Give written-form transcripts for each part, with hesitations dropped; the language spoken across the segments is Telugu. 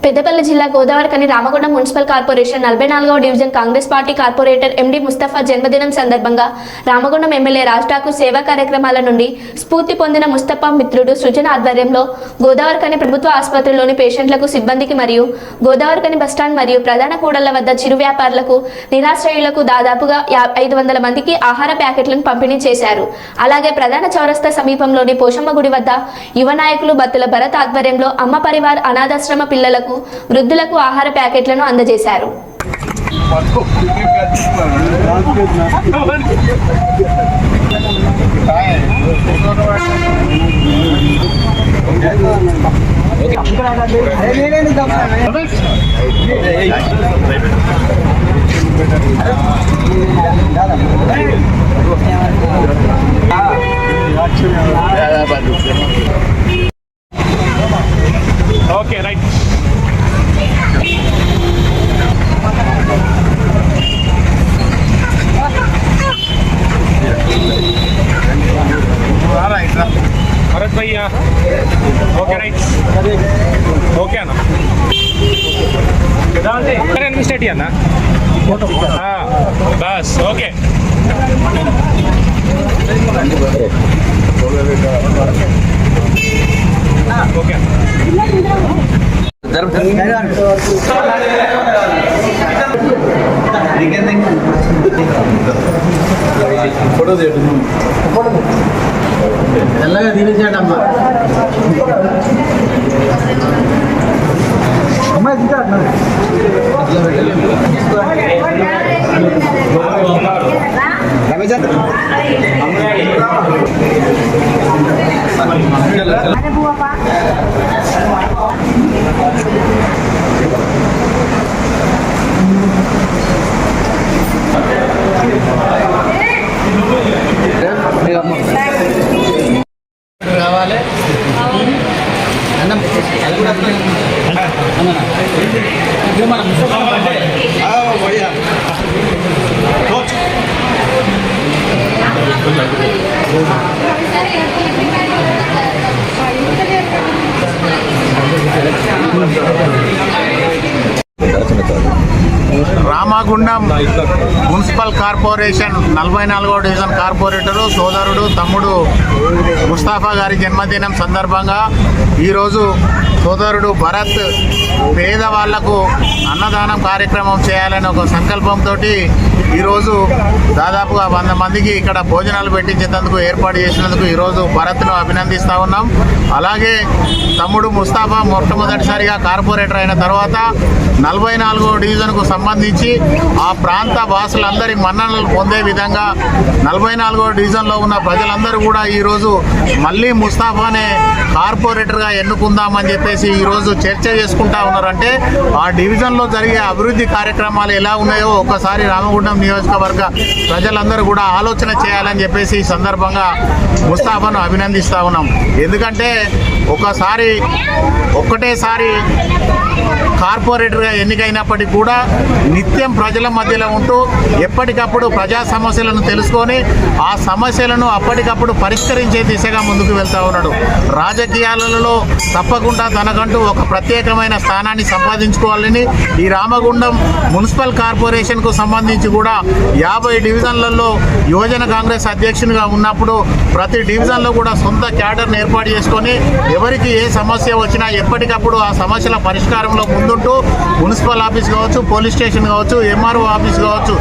పెద్దపల్లి జిల్లా గోదావరిఖని రామగుండం మున్సిపల్ కార్పొరేషన్ 44వ division Congress party corporator MD Mustafa జన్మదినం సందర్భంగా రామగుండం ఎమ్మెల్యే రాజ్ ఠాకూర్ సేవా కార్యక్రమాల నుండి స్ఫూర్తి పొందిన ముస్తఫా మిత్రుడు సృజన ఆధ్వర్యంలో గోదావరిఖని ప్రభుత్వ ఆసుపత్రిలోని పేషెంట్లకు సిబ్బందికి మరియు గోదావరిఖని బస్టాండ్ మరియు ప్రధాన కూడళ్ల వద్ద చిరు వ్యాపారులకు నిరాశ్రయులకు దాదాపుగా 500 మందికి ఆహార ప్యాకెట్లను పంపిణీ చేశారు. అలాగే ప్రధాన చౌరస్తా సమీపంలోని పోషమ్మ గుడి వద్ద యువ నాయకులు బత్తుల భరత్ ఆధ్వర్యంలో అమ్మ పరివార్ అనాథాశ్రమ పిల్లలకు వృద్ధులకు ఆహార ప్యాకెట్లను అందజేశారు. Okay right. भरत भैया ओके राइट ओके अना स्टेट अना बस ओके ओके फोटो दे ఎల్లగా దీవించండి అమ్మ. అమ్మాయి తింటారు రావాలి అన్నం రామగుండం మున్సిపల్ కార్పొరేషన్ 44వ డివిజన్ కార్పొరేటరు సోదరుడు తమ్ముడు ముస్తాఫా గారి జన్మదినం సందర్భంగా ఈరోజు సోదరుడు భరత్ పేదవాళ్లకు అన్నదానం కార్యక్రమం చేయాలని ఒక సంకల్పంతో ఈరోజు దాదాపుగా 100 మందికి ఇక్కడ భోజనాలు పెట్టించేందుకు ఏర్పాటు చేసినందుకు ఈరోజు భరత్ను అభినందిస్తూ ఉన్నాం. అలాగే తమ్ముడు ముస్తాఫా మొట్టమొదటిసారిగా కార్పొరేటర్ అయిన తర్వాత 44వ డివిజన్కు సంబంధించి ఆ ప్రాంత వాసులందరి మన్ననలు పొందే విధంగా 44వ డివిజన్లో ఉన్న ప్రజలందరూ కూడా ఈరోజు మళ్ళీ ముస్తాఫానే కార్పొరేటర్గా ఎన్నుకుందామని చెప్పేసి ఈరోజు చర్చ చేసుకుంటా ఉన్నారంటే ఆ డివిజన్లో జరిగే అభివృద్ధి కార్యక్రమాలు ఎలా ఉన్నాయో ఒక్కసారి రామగుండం నియోజకవర్గ ప్రజలందరూ కూడా ఆలోచన చేయాలని చెప్పేసి ఈ సందర్భంగా ముస్తాఫాను అభినందిస్తూ ఉన్నాం. ఎందుకంటే ఒక్కటేసారి కార్పొరేటర్గా ఎన్నికైనప్పటికీ కూడా నిత్యం ప్రజల మధ్యలో ఉంటూ ఎప్పటికప్పుడు ప్రజా సమస్యలను తెలుసుకొని ఆ సమస్యలను అప్పటికప్పుడు పరిష్కరించే దిశగా ముందుకు వెళ్తూ ఉన్నాడు. రాజకీయాలలో తప్పకుండా తనకంటూ ఒక ప్రత్యేకమైన స్థానాన్ని సంపాదించుకోవాలని ఈ రామగుండం మున్సిపల్ కార్పొరేషన్కు సంబంధించి కూడా 50 డివిజన్లలో యువజన కాంగ్రెస్ అధ్యక్షునిగా ఉన్నప్పుడు ప్రతి డివిజన్లో కూడా సొంత క్యాడర్ను ఏర్పాటు చేసుకొని ఎవరికి ఏ సమస్య వచ్చినా ఎప్పటికప్పుడు ఆ సమస్యల పరిష్కారంలో ముందుంటూ మున్సిపల్ ఆఫీస్ కావచ్చు, పోలీస్ స్టేషన్ కావచ్చు, ఎంఆర్ఓ ఆఫీస్ కావచ్చు,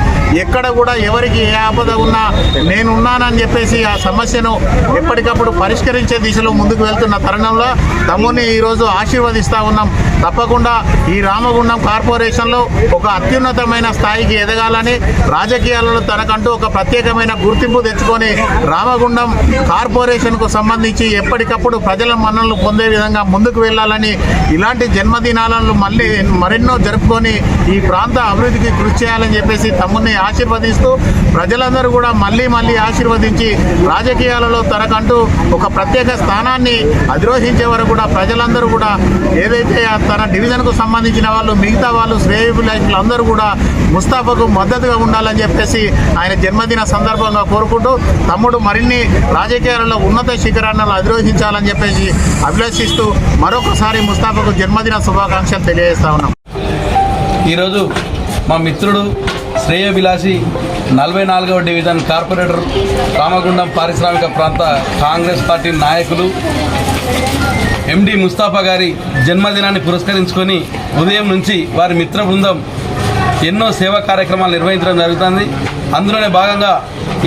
ఎక్కడ కూడా ఎవరికి ఏ ఆపద ఉన్నా నేనున్నానని చెప్పేసి ఆ సమస్యను ఎప్పటికప్పుడు పరిష్కరించే దిశలో ముందుకు వెళ్తున్న తరుణంలో తమ్ముని ఈరోజు ఆశీర్వదిస్తూ ఉన్నాం. తప్పకుండా ఈ రామగుండం కార్పొరేషన్లో ఒక అత్యున్నతమైన స్థాయికి ఎదగాలని, రాజకీయాలలో తనకంటూ ఒక ప్రత్యేకమైన గుర్తింపు తెచ్చుకొని రామగుండం కార్పొరేషన్కు సంబంధించి ఎప్పటికప్పుడు ప్రజల మన్ననలు పొందే విధంగా ముందుకు వెళ్ళాలని, ఇలాంటి జన్మదినాలను మరెన్నో జరుపుకొని ఈ ప్రాంత అభివృద్ధికి కృషి చేయాలని చెప్పేసి తమ్ముని ఆశీర్వదిస్తూ ప్రజలందరూ కూడా మళ్ళీ ఆశీర్వదించి రాజకీయాలలో తనకంటూ ఒక ప్రత్యేక స్థానాన్ని అధిరోహించే వరకు కూడా ప్రజలందరూ కూడా ఏదైతే తన డివిజన్కు సంబంధించిన వాళ్ళు మిగతా వాళ్ళు శ్రేయోభిలాషులు అందరూ కూడా ముస్తాఫాకు మద్దతుగా ఉండాలని చెప్పేసి ఆయన జన్మదిన సందర్భంగా కోరుకుంటూ తమ్ముడు మరిన్ని రాజకీయాలలో ఉన్నత శిఖరాలను అధిరోహించాలని చెప్పేసి అభిలషిస్తూ మరొకసారి ముస్తాఫాకు జన్మదిన శుభాకాంక్షలు తెలియజేస్తా ఉన్నాం. ఈరోజు మా మిత్రుడు శ్రేయోభిలాషి 44వ డివిజన్ కార్పొరేటర్ రామగుండం పారిశ్రామిక ప్రాంత కాంగ్రెస్ పార్టీ నాయకులు ఎండి ముస్తాఫా గారి జన్మదినాన్ని పురస్కరించుకొని ఉదయం నుంచి వారి మిత్ర బృందం ఎన్నో సేవా కార్యక్రమాలు నిర్వహించడం జరుగుతుంది. అందులోనే భాగంగా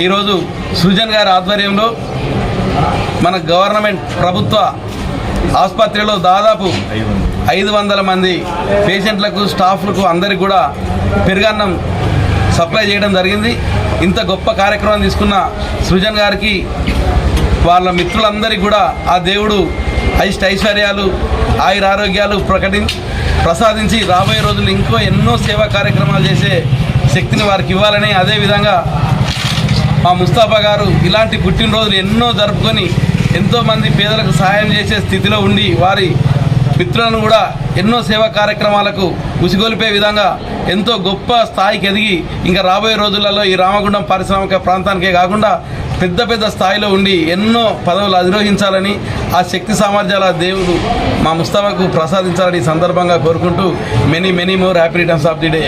ఈరోజు సృజన్ గారి ఆధ్వర్యంలో మన గవర్నమెంట్ ప్రభుత్వ ఆసుపత్రిలో దాదాపు 500 మంది పేషెంట్లకు స్టాఫ్లకు అందరికి కూడా పెరుగన్నం సప్లై చేయడం జరిగింది. ఇంత గొప్ప కార్యక్రమం తీసుకున్న సృజన్ గారికి వాళ్ళ మిత్రులందరికీ కూడా ఆ దేవుడు ఐశ్వర్యాలు ఆయురారోగ్యాలు ప్రసాదించి రాబోయే రోజులు ఇంకో ఎన్నో సేవా కార్యక్రమాలు చేసే శక్తిని వారికి ఇవ్వాలని, అదేవిధంగా మా ముస్తాఫా గారు ఇలాంటి పుట్టినరోజులు ఎన్నో జరుపుకొని ఎంతోమంది పేదలకు సహాయం చేసే స్థితిలో ఉండి వారి మిత్రులను కూడా ఎన్నో సేవా కార్యక్రమాలకు ఉసిగొలిపే విధంగా ఎంతో గొప్ప స్థాయికి ఎదిగి ఇంకా రాబోయే రోజులలో ఈ రామగుండం పారిశ్రామిక ప్రాంతానికే కాకుండా పెద్ద పెద్ద స్థాయిలో ఉండి ఎన్నో పదవులు అధిరోహించాలని ఆ శక్తి సామర్థ్యాల దేవుడు మా ముస్తాఫాకు ప్రసాదించాలని ఈ సందర్భంగా కోరుకుంటూ many more happy returns of the day.